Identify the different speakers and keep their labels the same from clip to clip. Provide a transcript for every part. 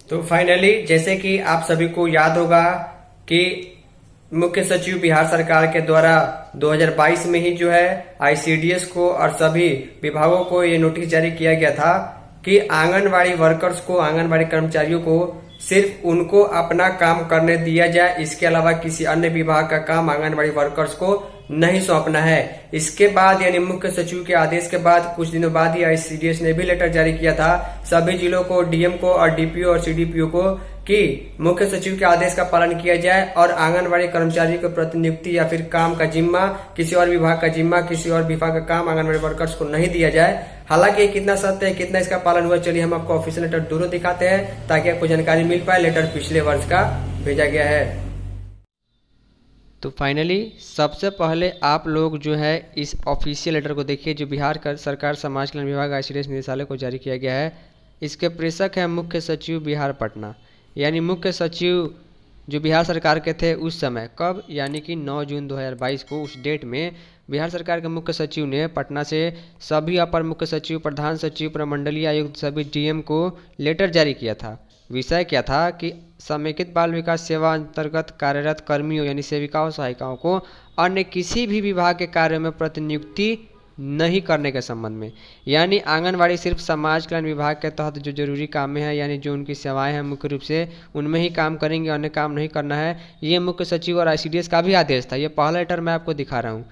Speaker 1: तो फाइनली जैसे कि आप सभी को याद होगा कि मुख्य सचिव बिहार सरकार के द्वारा 2022 में ही जो है आईसीडीएस को और सभी विभागों को ये नोटिस जारी किया गया था कि आंगनवाड़ी वर्कर्स को, आंगनवाड़ी कर्मचारियों को सिर्फ उनको अपना काम करने दिया जाए, इसके अलावा किसी अन्य विभाग का काम आंगनवाड़ी वर्कर्स को नहीं सौंपना है। इसके बाद यानी मुख्य सचिव के आदेश के बाद कुछ दिनों बाद ही आईसीडीएस ने भी लेटर जारी किया था सभी जिलों को, डीएम को और डीपीओ और सीडीपीओ को कि मुख्य सचिव के आदेश का पालन किया जाए और आंगनवाड़ी कर्मचारी को प्रतिनियुक्ति या फिर काम का जिम्मा, किसी और विभाग का जिम्मा, किसी और विभाग का काम आंगनवाड़ी वर्कर्स को नहीं दिया जाए। हालांकि कितना सत्य है, कितना इसका पालन हुआ, चलिए हम आपको ऑफिशियल लेटर दोनों दिखाते हैं ताकि आपको जानकारी मिल पाए। लेटर पिछले वर्ष का भेजा गया है। तो फाइनली सबसे पहले आप लोग जो है इस ऑफिशियल लेटर को देखिए जो बिहार का सरकार समाज कल्याण विभाग आईसीडीएस निदेशालय को जारी किया गया है। इसके प्रेषक है मुख्य सचिव बिहार पटना, यानी मुख्य सचिव जो बिहार सरकार के थे उस समय, कब, यानी कि 9 जून 2022 को उस डेट में बिहार सरकार के मुख्य सचिव ने पटना से सभी अपर मुख्य सचिव, प्रधान सचिव, प्रमंडलीय आयुक्त, सभी डीएम को लेटर जारी किया था। विषय क्या था कि समेकित बाल विकास सेवा अंतर्गत कार्यरत कर्मियों यानी सेविकाओं सहायिकाओं को अन्य किसी भी विभाग के कार्य में प्रतिनियुक्ति नहीं करने के संबंध में, यानी आंगनवाड़ी सिर्फ समाज कल्याण विभाग के तहत जो जरूरी काम है यानी जो उनकी सेवाएं हैं मुख्य रूप से उनमें ही काम करेंगे, अन्य काम नहीं करना है। ये मुख्य सचिव और आईसीडीएस का भी आदेश था। ये पहला लेटर मैं आपको दिखा रहा हूँ।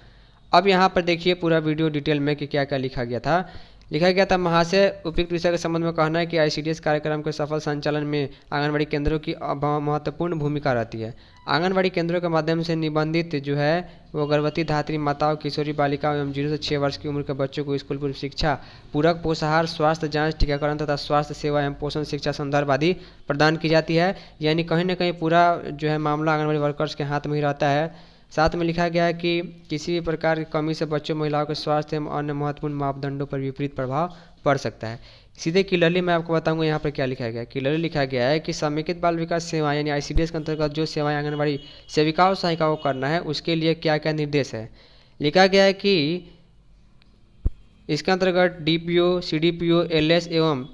Speaker 1: अब यहाँ पर देखिए पूरा वीडियो डिटेल में कि क्या क्या लिखा गया था। महाशय, उपयुक्त विषय के संबंध में कहना है कि आईसीडीएस कार्यक्रम के सफल संचालन में आंगनवाड़ी केंद्रों की महत्वपूर्ण भूमिका रहती है। आंगनवाड़ी केंद्रों के माध्यम से निबंधित जो है वो गर्भवती धात्री माताओं, किशोरी बालिकाओं एवं 0 से 6 वर्ष की उम्र के बच्चों को स्कूल पूर्व शिक्षा, पूरक पोषाहार, स्वास्थ्य जांच, टीकाकरण तथा स्वास्थ्य सेवा एवं पोषण शिक्षा संदर्भ आदि प्रदान की जाती है। यानी कहीं ना कहीं पूरा जो है मामला आंगनवाड़ी वर्कर्स के हाथ में ही रहता है। साथ में लिखा गया है कि किसी भी प्रकार की कमी से बच्चों, महिलाओं के स्वास्थ्य एवं अन्य महत्वपूर्ण मापदंडों पर विपरीत प्रभाव पड़ सकता है। सीधे क्लियरली मैं आपको बताऊंगा यहाँ पर क्या लिखा गया है। क्लियरली लिखा गया है कि समेकित बाल विकास सेवा यानी आईसीडीएस के अंतर्गत जो सेवाएं आंगनबाड़ी सेविकाओं सहायिकाओं को करना है उसके लिए क्या क्या निर्देश है। लिखा गया है कि इसके अंतर्गत डीपीओ, सीडीपीओ, एलएस एवं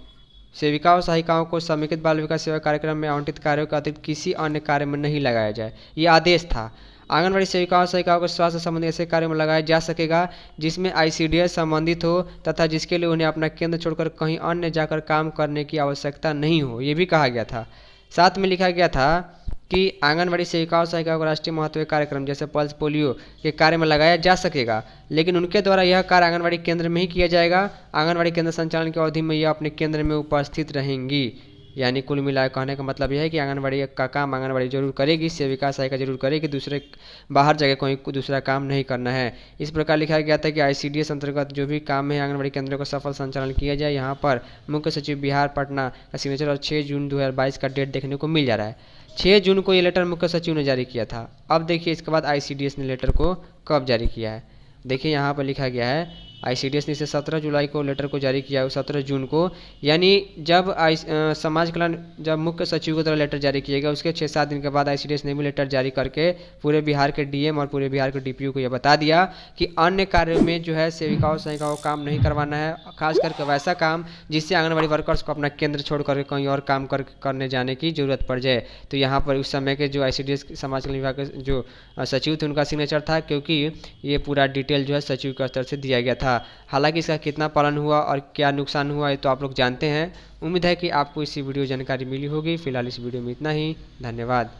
Speaker 1: सेविकाओं सहायिकाओं को समेकित बाल विकास सेवा कार्यक्रम में आवंटित कार्यों के अतिरिक्त किसी अन्य कार्य में नहीं लगाया जाए। ये आदेश था। आंगनवाड़ी सेविकाओं सहायिकाओं को स्वास्थ्य संबंधी ऐसे कार्यों में लगाया जा सकेगा जिसमें आईसीडीएस संबंधित हो तथा जिसके लिए उन्हें अपना केंद्र छोड़कर कहीं अन्य जाकर काम करने की आवश्यकता नहीं हो, ये भी कहा गया था। साथ में लिखा गया था कि आंगनवाड़ी सेविकाओं सहायिकाओं को राष्ट्रीय महत्व के कार्यक्रम जैसे पल्स पोलियो के कार्य में लगाया जा सकेगा, लेकिन उनके द्वारा यह कार्य आंगनवाड़ी केंद्र में ही किया जाएगा। आंगनवाड़ी केंद्र संचालन की अवधि में यह अपने केंद्र में उपस्थित रहेंगी। यानी कुल मिलाकर कहने का मतलब यह है कि आंगनवाड़ी का काम आंगनवाड़ी जरूर करेगी, सेविका सहायिका जरूर करेगी, दूसरे बाहर जगह कोई दूसरा काम नहीं करना है। इस प्रकार लिखा गया था कि आईसीडीएस अंतर्गत जो भी काम है आंगनवाड़ी केंद्रों का सफल संचालन किया जाए। यहाँ पर मुख्य सचिव बिहार पटना का सिग्नेचर और 6 जून 2022 का डेट देखने को मिल जा रहा है। 6 जून को ये लेटर मुख्य सचिव ने जारी किया था। अब देखिए इसके बाद आईसीडीएस ने लेटर को कब जारी किया है। देखिए यहाँ पर लिखा गया है आईसीडीएस ने इसे 17 जुलाई को लेटर को जारी किया, 17 जून को, यानी जब समाज कल्याण जब मुख्य सचिव को द्वारा लेटर जारी किया गया उसके 6-7 दिन के बाद आईसीडीएस ने भी लेटर जारी करके पूरे बिहार के डीएम और पूरे बिहार के डीपीओ को यह बता दिया कि अन्य कार्यों में जो है सेविकाओं सहायिकाओं को काम नहीं करवाना है, खास करके वैसा काम जिससे आंगनबाड़ी वर्कर्स को अपना केंद्र छोड़ कर कहीं और काम करने जाने की जरूरत पड़ जाए। तो यहाँ पर उस समय के जो आईसीडीएस समाज कल्याण विभाग के जो सचिव थे उनका सिग्नेचर था, क्योंकि ये पूरा डिटेल जो है सचिव के स्तर से दिया गया था। हालांकि इसका कितना पालन हुआ और क्या नुकसान हुआ ये तो आप लोग जानते हैं। उम्मीद है कि आपको इसी वीडियो जानकारी मिली होगी। फिलहाल इस वीडियो में इतना ही। धन्यवाद।